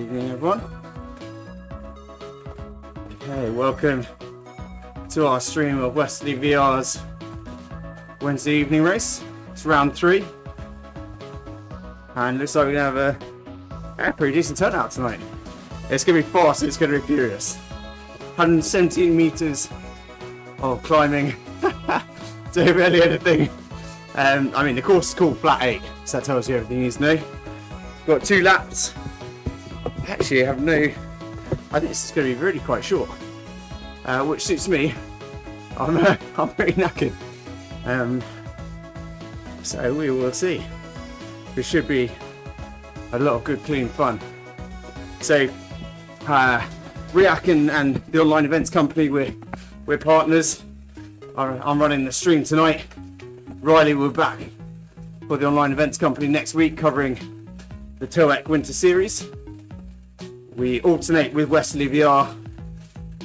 Evening, everyone. Okay, welcome to our stream of Westerley VR's Wednesday evening race. It's round 3, and looks like we're going to have a pretty decent turnout tonight. It's going to be fast, it's going to be furious. 117 metres of climbing, so barely anything. I mean, the course is called Flat 8, so that tells you everything you need to know. Got 2 laps. Actually, I think this is going to be really quite short, which suits me. I'm pretty knackered. So we will see. There should be a lot of good, clean fun. So, React and the online events company, we're partners. I'm running the stream tonight. Riley will be back for the online events company next week, covering the TOEC Winter Series. We alternate with Westerley VR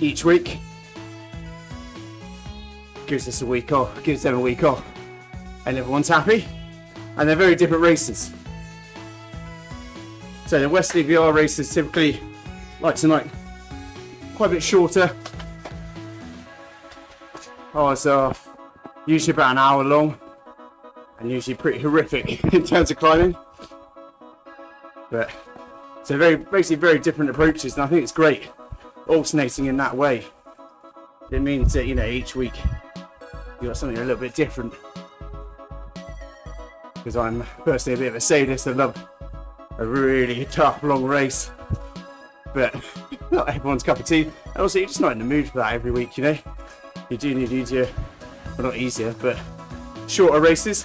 each week. Gives us a week off, gives them a week off, and everyone's happy. And they're very different races. So the Westerley VR races typically, like tonight, quite a bit shorter. Ours are usually about an hour long, and usually pretty horrific in terms of climbing. But so basically very different approaches, and I think it's great alternating in that way. It means that, you know, each week you got something a little bit different. Because I'm personally a bit of a sadist, I love a really tough long race, but not everyone's cup of tea. And also, you're just not in the mood for that every week, you know. You do need easier, well, not easier, but shorter races.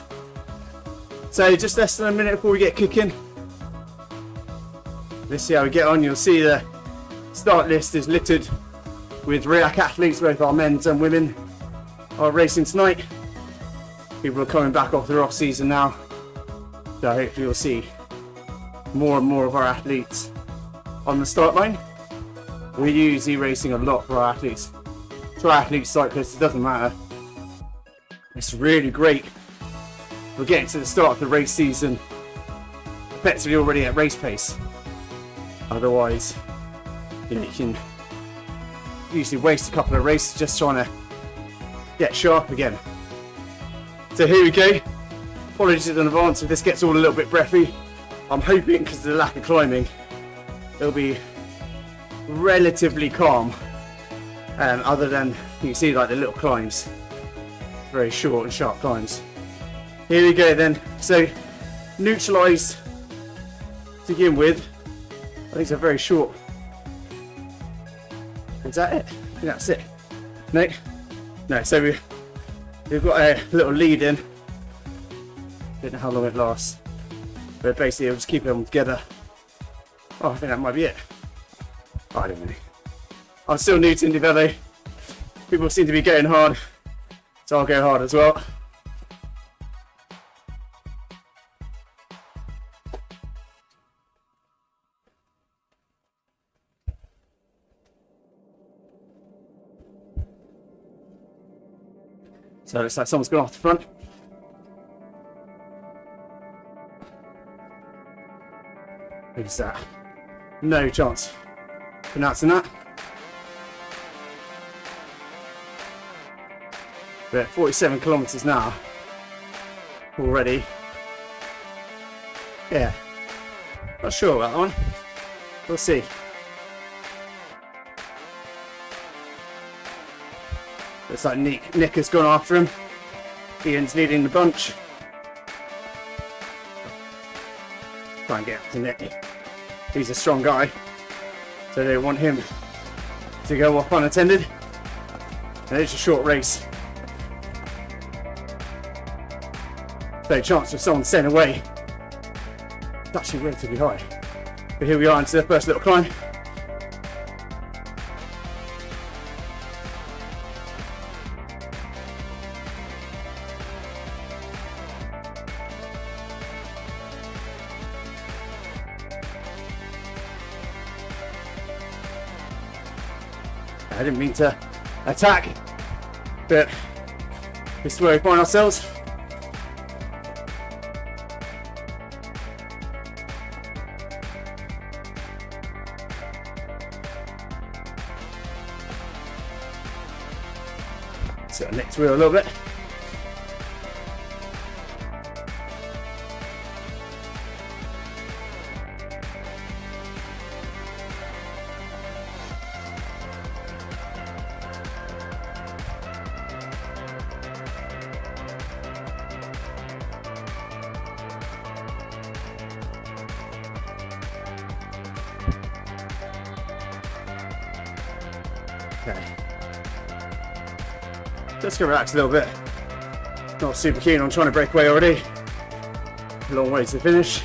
So just less than a minute before we get kicking. Let's see how we get on. You'll see the start list is littered with REAC athletes. Both our men's and women are racing tonight. People are coming back off their off season now, so hopefully you'll see more and more of our athletes on the start line. We use e-racing a lot for our athletes. Triathletes, cyclists, it doesn't matter. It's really great. We're getting to the start of the race season effectively already at race pace. Otherwise, you can usually waste a couple of races just trying to get sharp again. So here we go. Apologies in advance if this gets all a little bit breathy. I'm hoping, because of the lack of climbing, it'll be relatively calm. Other than, you can see like the little climbs. Very short and sharp climbs. Here we go then. So, neutralise to begin with. I think it's a very short. Is that it? I think that's it. No. So we've got a little lead in. Don't know how long it lasts, but basically, I'll just keep them together. Oh, I think that might be it. Oh, I don't know. I'm still new to Indy Velo. People seem to be going hard, so I'll go hard as well. So it looks like someone's gone off the front. Who's that? No chance pronouncing that. We're at 47 kilometers now already. Yeah, not sure about that one. We'll see. Looks like Nick has gone after him. Ian's leading the bunch. Try and get up to Nick. He's a strong guy, so they want him to go off unattended. And it's a short race, so chance of someone staying away is actually relatively high. But here we are into the first little climb. I didn't mean to attack, but this is where we find ourselves. So next wheel a little bit. Okay. Just gonna relax a little bit. Not super keen on trying to break away already. A long way to finish.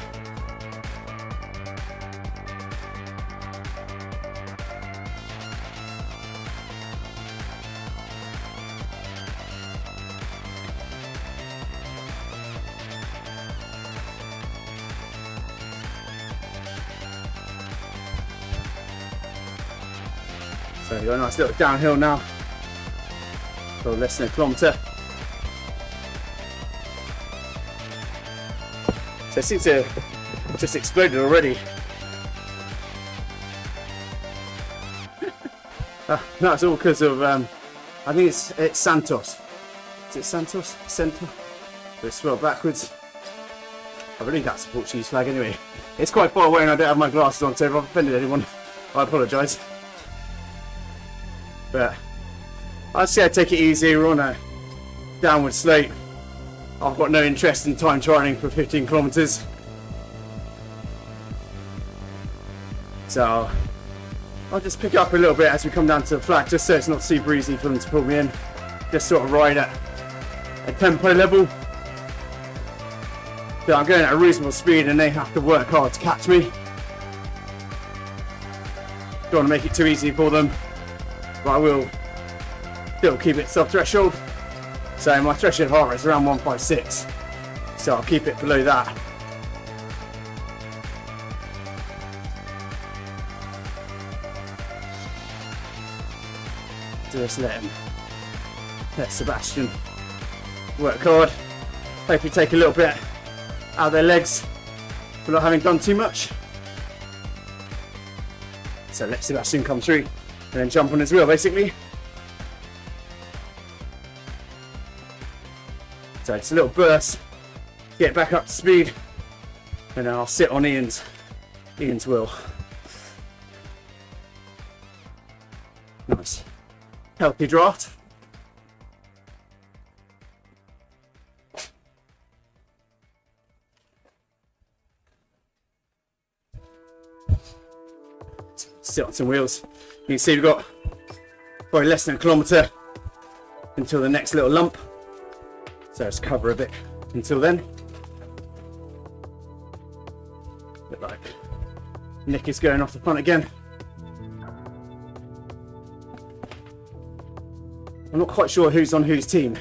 So you've got a nice little downhill now. A little less than a kilometre. So it seems to have just exploded already. That's all because of, I think it's Santos. Is it Santos? Centre? It's spelled backwards. I believe that's a Portuguese flag anyway. It's quite far away and I don't have my glasses on, so if I've offended anyone, I apologise. But I'd say I'd take it easy. We're on a downward slope. I've got no interest in time trialing for 15 kilometres. So I'll just pick up a little bit as we come down to the flat, just so it's not super easy for them to pull me in. Just sort of ride at a tempo level. So I'm going at a reasonable speed and they have to work hard to catch me. Don't want to make it too easy for them, but I will still keep it sub-threshold. So my threshold heart rate is around 156, so I'll keep it below that. Just let Sebastian work hard. Hopefully take a little bit out of their legs for not having done too much. So let Sebastian come through and then jump on his wheel basically. So it's a little burst, get back up to speed, and then I'll sit on Ian's wheel. Nice. Healthy draft. Sit on some wheels. You can see we've got probably less than a kilometre until the next little lump. So let's cover a bit until then. Look like Nick is going off the front again. I'm not quite sure who's on whose team,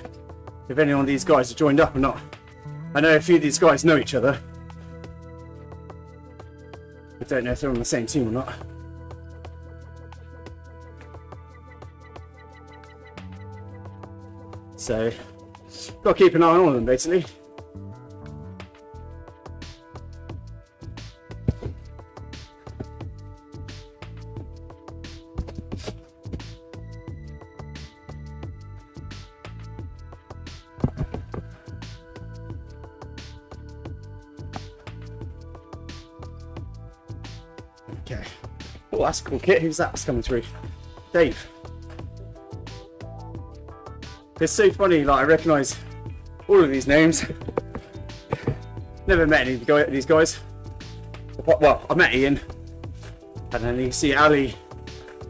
if any of these guys have joined up or not. I know a few of these guys know each other. I don't know if they're on the same team or not. So, got to keep an eye on all of them basically. Okay. Oh, that's a cool kit. Who's that that's coming through? Dave. It's so funny, like I recognise all of these names. Never met any of these guys. Well, I met Ian, and then you see Ali,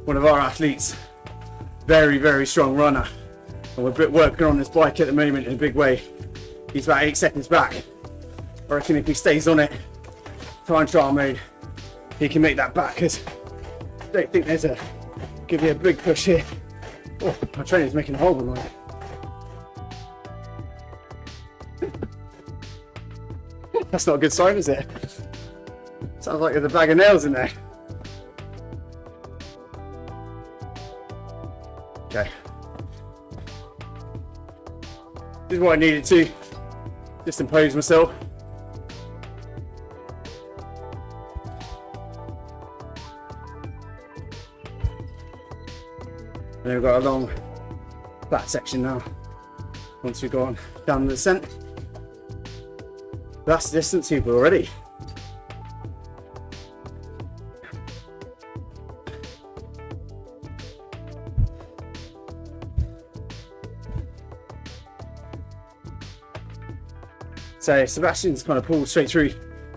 one of our athletes, very, very strong runner. And we're working on this bike at the moment in a big way. He's about 8 seconds back. I reckon if he stays on it, time trial mode, he can make that back, because I don't think there's give you a big push here. Oh, my trainer's making a horrible noise. That's not a good sign, is it? Sounds like there's a bag of nails in there. Okay. This is what I needed to just impose myself. And then we've got a long flat section now. Once we've gone down the descent, that's the distance people already. So Sebastian's kind of pulled straight through.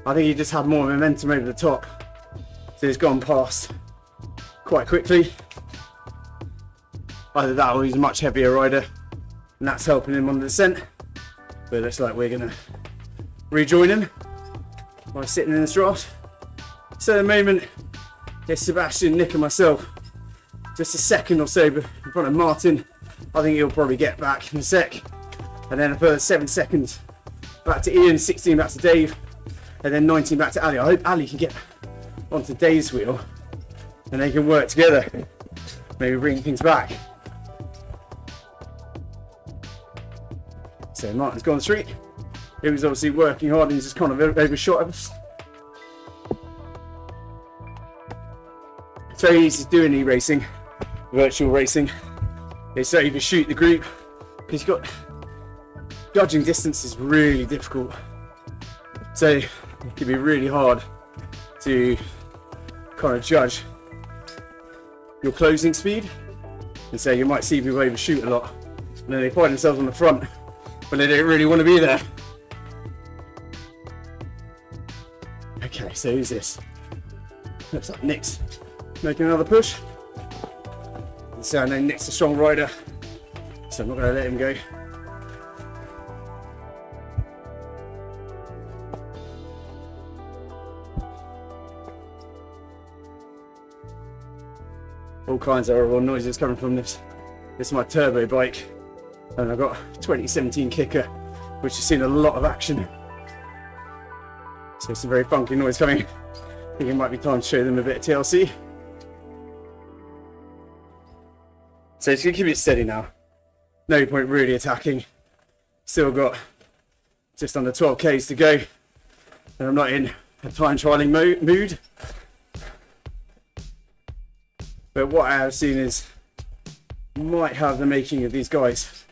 I think he just had more momentum over the top, so he's gone past quite quickly. Either that or he's a much heavier rider, and that's helping him on the descent. But it looks like we're gonna rejoin him by sitting in this draft. So at the moment, it's Sebastian, Nick and myself, just a second or so in front of Martin. I think he'll probably get back in a sec. And then a further 7 seconds back to Ian, 16 back to Dave, and then 19 back to Ali. I hope Ali can get onto Dave's wheel and they can work together, maybe bring things back. So Martin's gone straight. He was obviously working hard and he's just kind of overshot us. It's very easy to do in e-racing, virtual racing. It's so overshoot the group because you've got judging distance is really difficult. So it can be really hard to kind of judge your closing speed. And so you might see people overshoot a lot. And then they find themselves on the front, but they don't really want to be there. Okay, so who's this? Looks like Nick's making another push. So I know Nick's a strong rider, so I'm not going to let him go. All kinds of horrible noises coming from this. This is my turbo bike, and I've got a 2017 kicker, which has seen a lot of action. So some very funky noise coming. I think it might be time to show them a bit of TLC. So it's going to keep it steady now. No point really attacking. Still got just under 12 Ks to go, and I'm not in a time trialing mood. But what I have seen is might have the making of these guys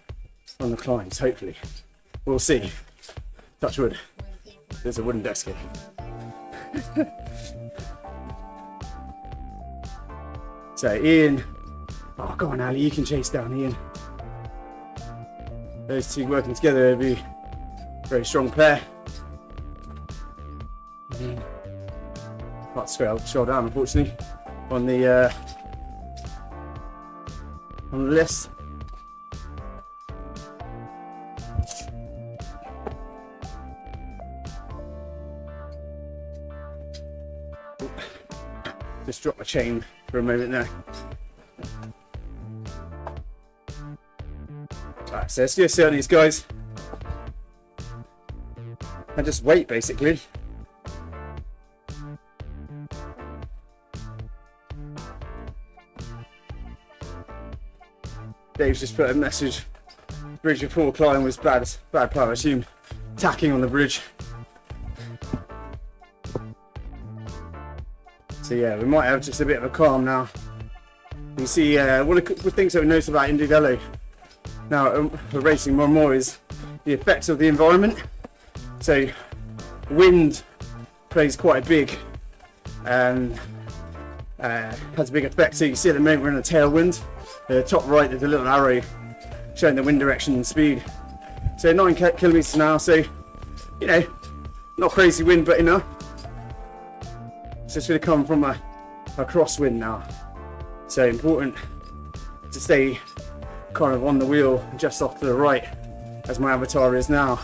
on the climbs, hopefully. We'll see. Touch wood. There's a wooden desk here. So Ian, oh go on Ali, you can chase down Ian. Those two working together would be a very strong pair. Can't scroll down unfortunately on the list. Just drop my chain for a moment there. Right, so let's just sit on these guys and just wait basically. Dave's just put a message. Bridge before climb was bad plan, I assume. Tacking on the bridge. So yeah, we might have just a bit of a calm now. You can see one of the things that we notice about Indy Velo now we're racing more and more is the effects of the environment. So wind plays quite a big has a big effect. So you can see at the moment we're in a tailwind. Top right there's a little arrow showing the wind direction and speed. So 9 kilometers an hour, so you know, not crazy wind but enough. So it's going to come from a crosswind now. So important to stay kind of on the wheel just off to the right as my avatar is now.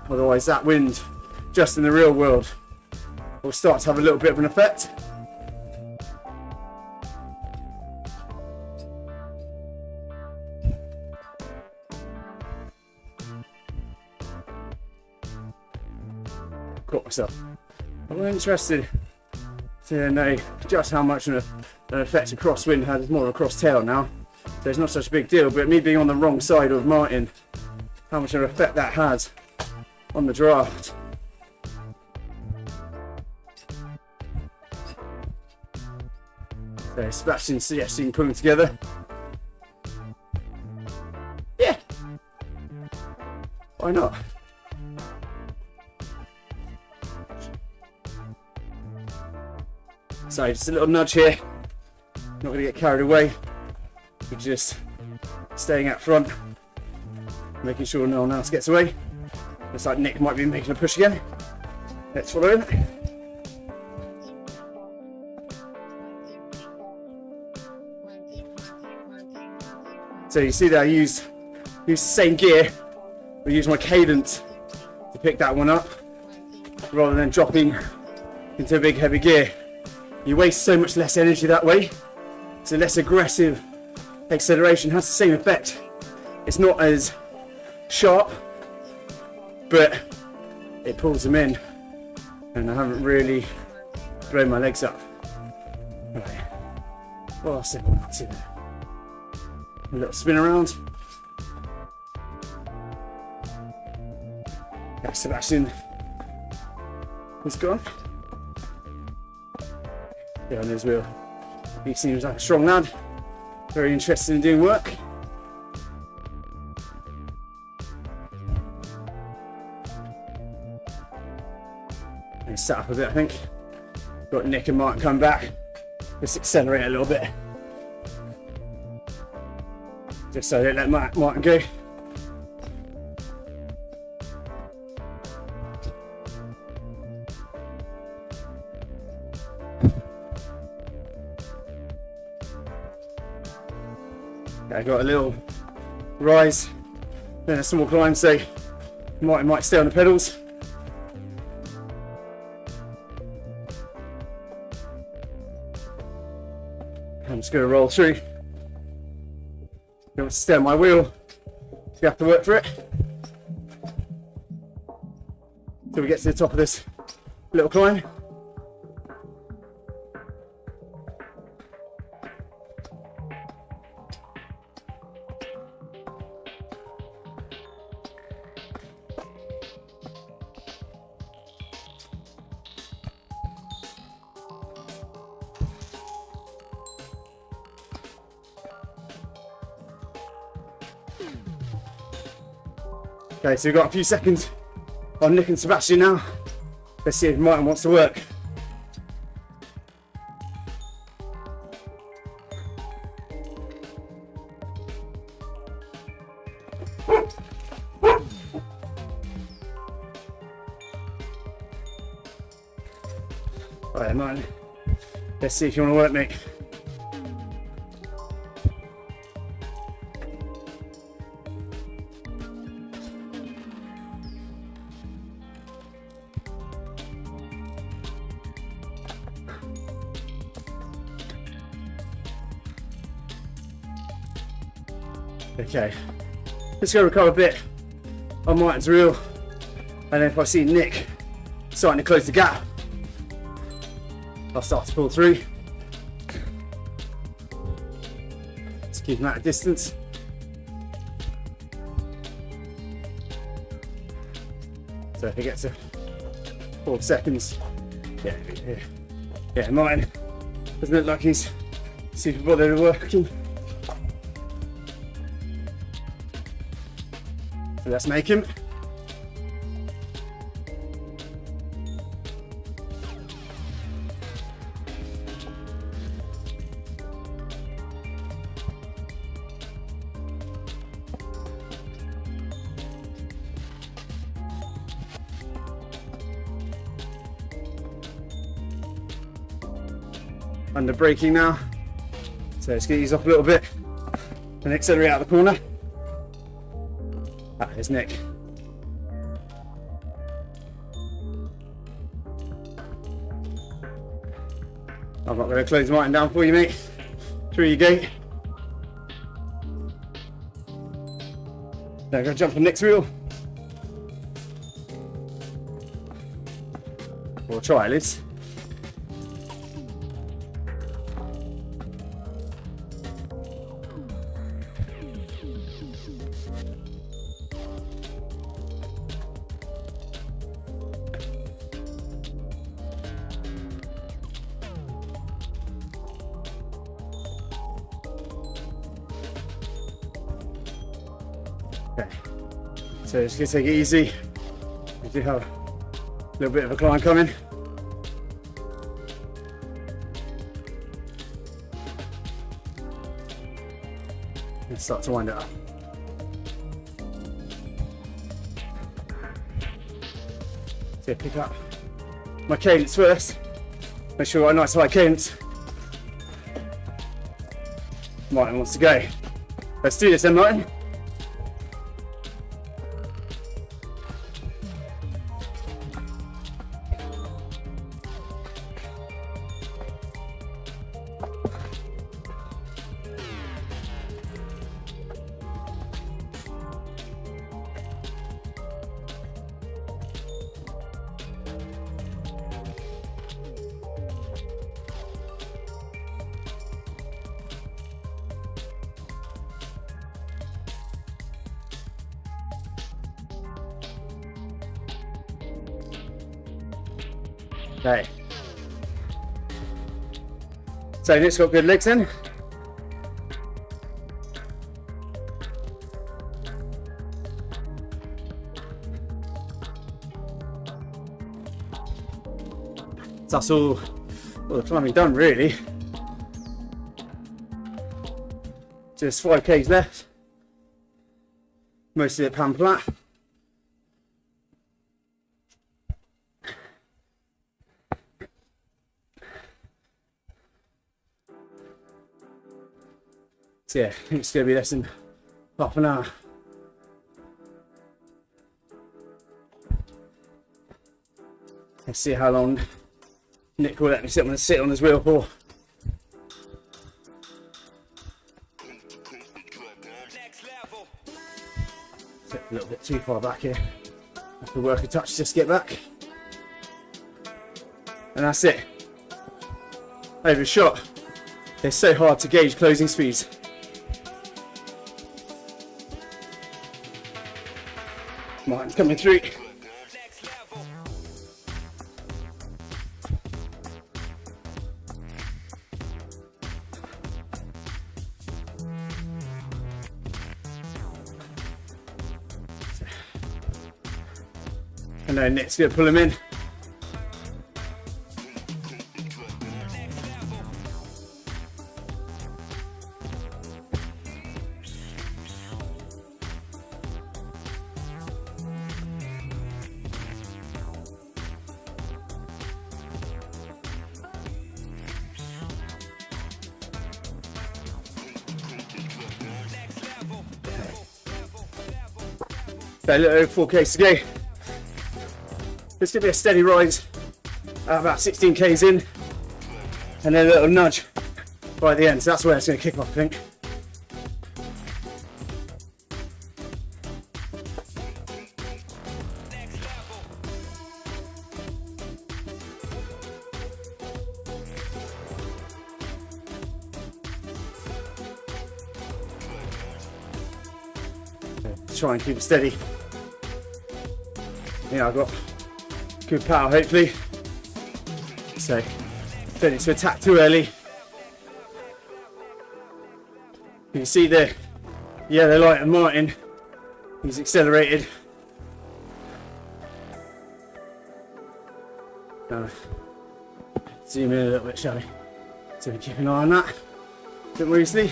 Otherwise that wind just in the real world will start to have a little bit of an effect. Caught myself. I'm interested to know just how much an effect a crosswind has. More of a cross tail now, so it's not such a big deal, but me being on the wrong side of Martin, how much of an effect that has on the draft. So Sebastian suggesting pulling together. Why not? So just a little nudge here. Not going to get carried away. We're just staying out front, making sure no one else gets away. Looks like Nick might be making a push again. Let's follow him. So you see that I use the same gear, but use my cadence to pick that one up, rather than dropping into a big heavy gear. You waste so much less energy that way. So less aggressive acceleration has the same effect. It's not as sharp, but it pulls them in, and I haven't really thrown my legs up. Right. Well, I'll say one or two. A little spin around. Yeah, Sebastian is gone. Yeah, on his wheel. He seems like a strong lad. Very interested in doing work. He's sat up a bit, I think. Got Nick and Martin come back. Just accelerate a little bit. Just so I don't let Martin go. I got a little rise, then a small climb, so Martin might stay on the pedals. I'm just going to roll through. Don't want to stay on my wheel, so you have to work for it. Till we get to the top of this little climb. Okay, so we've got a few seconds on Nick and Sebastian now. Let's see if Martin wants to work. Alright, Martin. Let's see if you want to work, mate. Okay, let's go recover a bit on Martin's wheel, and then if I see Nick starting to close the gap, I'll start to pull through. Let's keep him at a distance. So if he gets to 4 seconds, yeah, Martin doesn't look like he's super bothered with working. So let's make him. Under braking now, so let's get these off a little bit and accelerate out of the corner. Ah, there's Nick. I'm not going to close Martin down for you, mate. Through you go. Now I'm going to jump on Nick's wheel. Or try at least. Okay. So just gonna take it easy. We do have a little bit of a climb coming. And start to wind it up. So pick up my cadence first. Make sure I've got a nice high cadence. Martin wants to go. Let's do this then, Martin. Okay. So Nick's got good legs then. So that's all the climbing done really. Just 5k's left. Most of it pan flat. So yeah, it's going to be less than half an hour. Let's see how long Nick will let me sit on his wheel for. Sit a little bit too far back here. Have to work a touch just to get back. And that's it. Overshot. It's so hard to gauge closing speeds. Martin's coming through. And then Nick's going to pull him in. So a little over 4k's to go. It's going to be a steady rise at about 16k's in, and then a little nudge right at the end. So that's where it's going to kick off, I think. Try and keep it steady. Yeah, I've got good power hopefully. So don't need to attack too early. You can see the yellow light on Martin. He's accelerated. Zoom in a little bit, shall we? So we keep an eye on that. A bit more easily.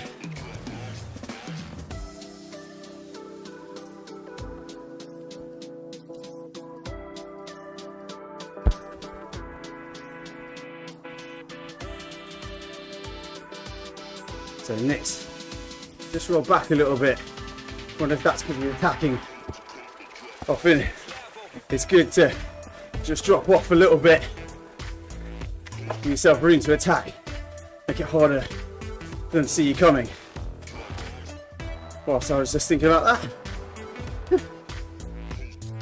So Nick's just roll back a little bit. Wonder if that's because we're attacking. Often it's good to just drop off a little bit. Give yourself room to attack. Make it harder for them to see you coming. Whilst I was just thinking about that.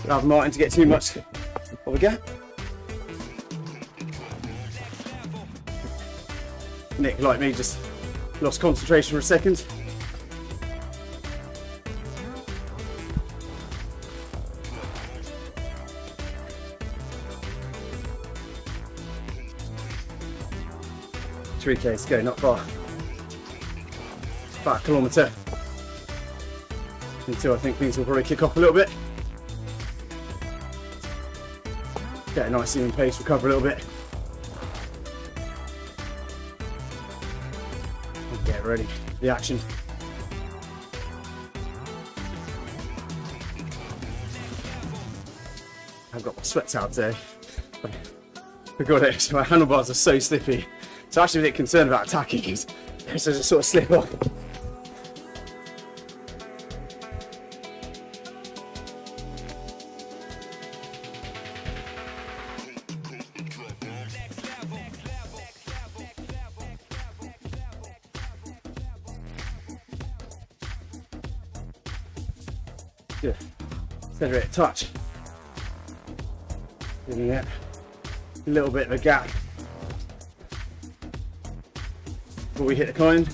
Allow Martin to get too much of a gap. Nick, like me, just lost concentration for a second. Three k's to go, not far. About a kilometre until I think things will probably kick off a little bit. Get a nice even pace, recover a little bit. And get ready for the action. I've got my sweats out today. I got it, so my handlebars are so slippy. So I'm actually a bit concerned about attacking because there's a sort of slip off. Good. Accelerate touch. Giving it a little bit of a gap before we hit the climb.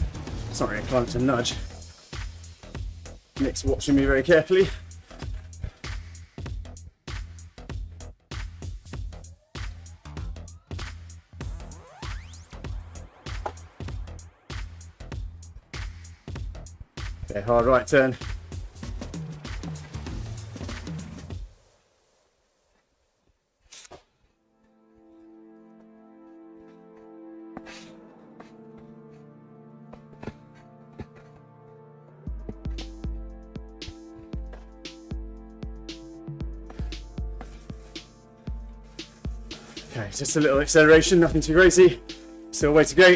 It's not really a climb, it's a nudge. Nick's watching me very carefully. Okay, hard right turn. Okay, just a little acceleration, nothing too crazy. Still a way to go.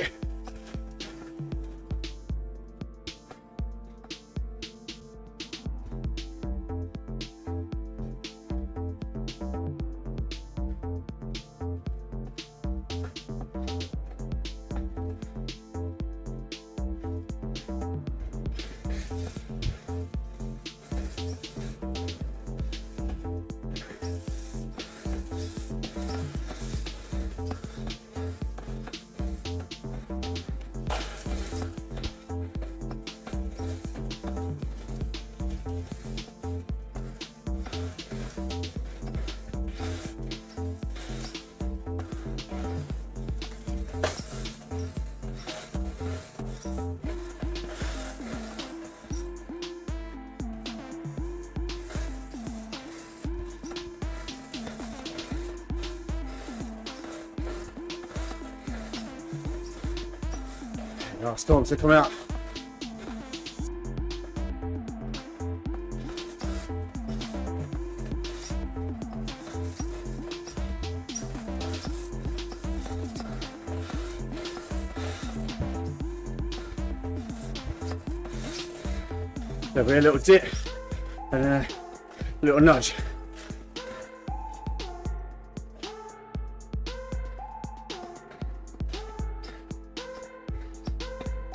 Our storms are coming out. There'll be a little dip and a little nudge.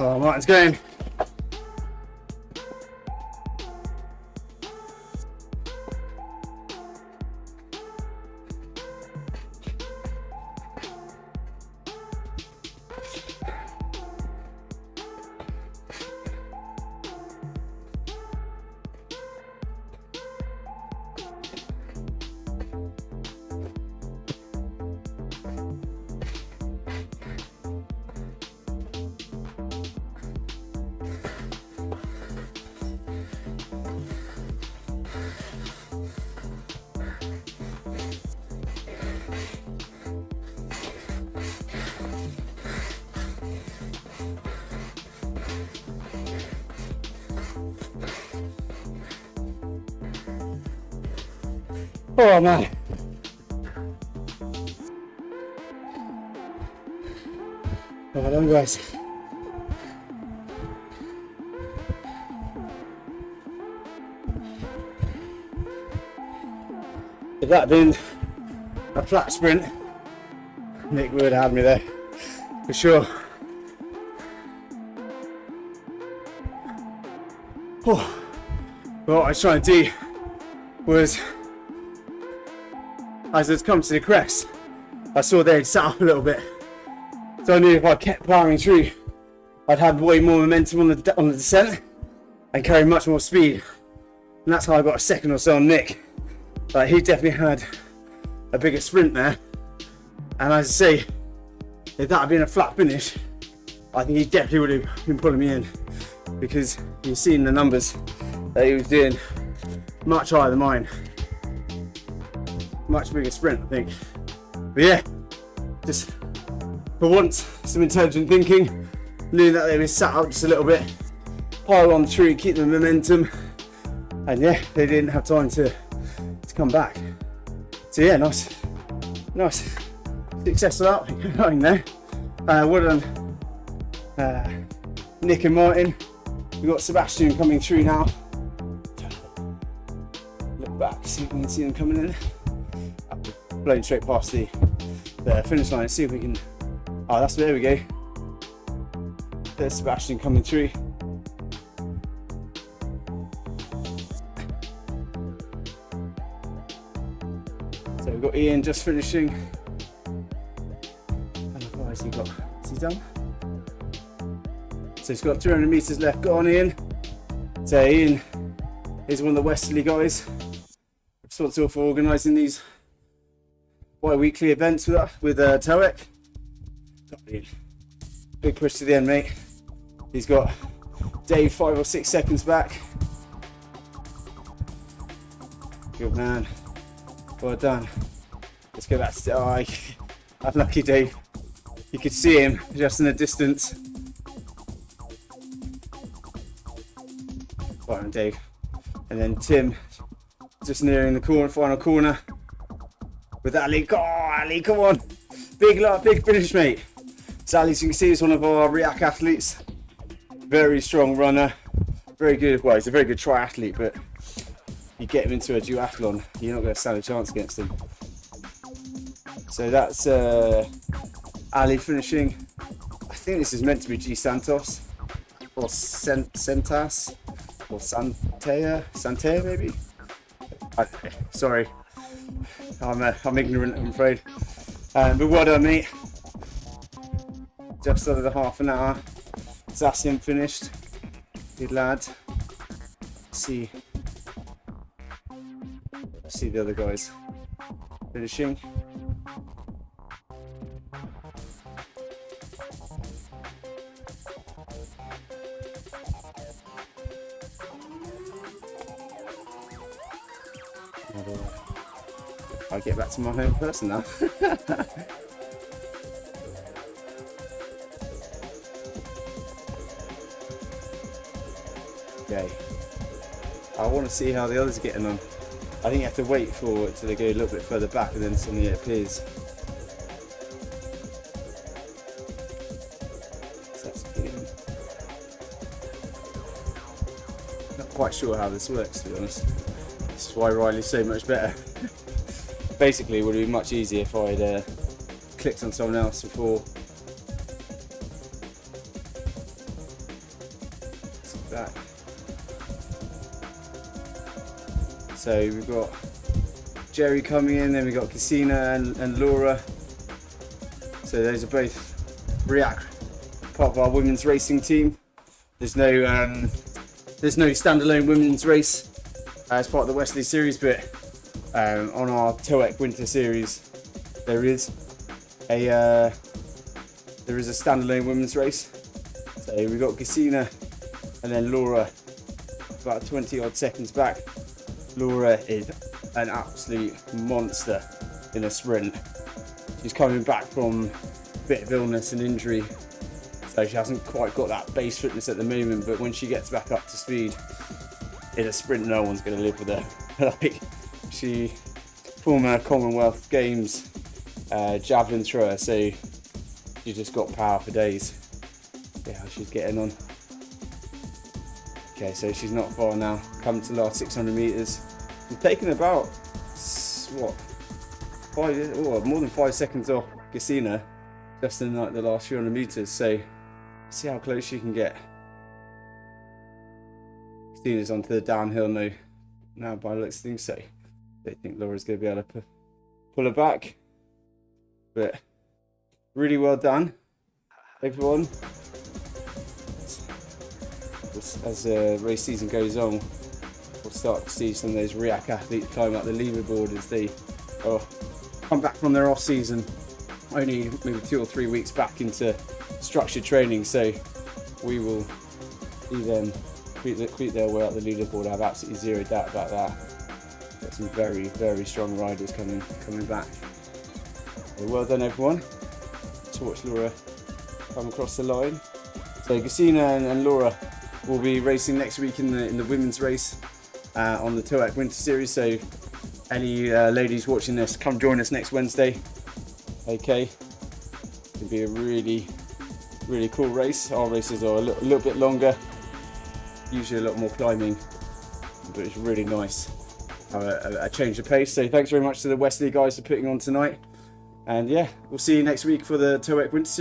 Oh, Martin's going. Oh man. Well done, guys. If that had been a flat sprint, Nick would have had me there, for sure. Oh. What I was trying to do was, as it's come to the crest, I saw they'd sat up a little bit. So I knew if I kept powering through, I'd have way more momentum on the descent and carry much more speed. And that's how I got a second or so on Nick. Like, he definitely had a bigger sprint there. And as I say, if that had been a flat finish, I think he definitely would have been pulling me in, because you've seen the numbers that he was doing much higher than mine. Much bigger sprint, I think. But yeah, just for once, some intelligent thinking, knew that they were sat out just a little bit, pile on the tree, keep the momentum, and yeah, they didn't have time to come back. So yeah, nice successful outing there. Well done, Nick and Martin. We've got Sebastian coming through now. Look back, see if we can see them coming in. Blowing straight past the finish line. See if we can. Oh, there we go. There's Sebastian coming through. So we've got Ian just finishing. And what has he got? Is he done? So he's got 300 metres left. Go on, Ian. So Ian is one of the Westerley guys, responsible for organising these bi-weekly events with TOEC. Big push to the end, mate. He's got Dave 5 or 6 seconds back. Good man. Well done. Let's go back to unlucky Dave. You could see him just in the distance. Well done, Dave. And then Tim just nearing the final corner with Ali. Oh, Ali, come on. Big finish, mate. So Ali, as you can see, is one of our REAC athletes. Very strong runner. Very good. Well, he's a very good triathlete, but you get him into a duathlon, you're not going to stand a chance against him. So that's Ali finishing. I think this is meant to be G Santos or Sentas or Santea maybe. Sorry, I'm ignorant, I'm afraid. But well done, mate. Just under the half an hour. Zassim finished. Good lad. See the other guys finishing. I'll get back to my home person now. Okay. I want to see how the others are getting on. I think you have to wait for it till they go a little bit further back and then suddenly it appears. So that's good. Not quite sure how this works, to be honest. This is why Riley's so much better. Basically, it would have been much easier if I'd clicked on someone else before. That. So we've got Jerry coming in, then we've got Casina and Laura. So those are both REAC, part of our women's racing team. There's no standalone women's race as part of the Westerley series, but on our TOEC winter series there is a standalone women's race. So we've got Casina and then Laura about 20 odd seconds back. Laura is an absolute monster in a sprint. She's coming back from a bit of illness and injury, so she hasn't quite got that base fitness at the moment, but when she gets back up to speed in a sprint, no one's going to live with her. Like, she former Commonwealth Games javelin thrower, so she just got power for days. See how she's getting on. Okay, so she's not far now, coming to the last 600 metres. She's taken about, what, more than 5 seconds off Casina just in like the last few hundred metres, so see how close she can get. Casina's onto the downhill now by the looks of things, so I don't think Laura's going to be able to pull her back. But really well done, everyone. As the race season goes on, we'll start to see some of those REAC athletes climb up the leaderboard as they come back from their off season, only maybe 2 or 3 weeks back into structured training. So we will see them creep their way up the leaderboard. I have absolutely zero doubt about that. Got some very, very strong riders coming back. So well done everyone to watch Laura come across the line. So Christina and Laura will be racing next week in the women's race on the TOEC Winter Series. So any ladies watching this, come join us next Wednesday. Okay, it'll be a really cool race. Our races are a little bit longer, usually a lot more climbing, but it's really nice. A change of pace. So thanks very much to the Westerley guys for putting on tonight. And yeah, we'll see you next week for the TOEC Winter Series.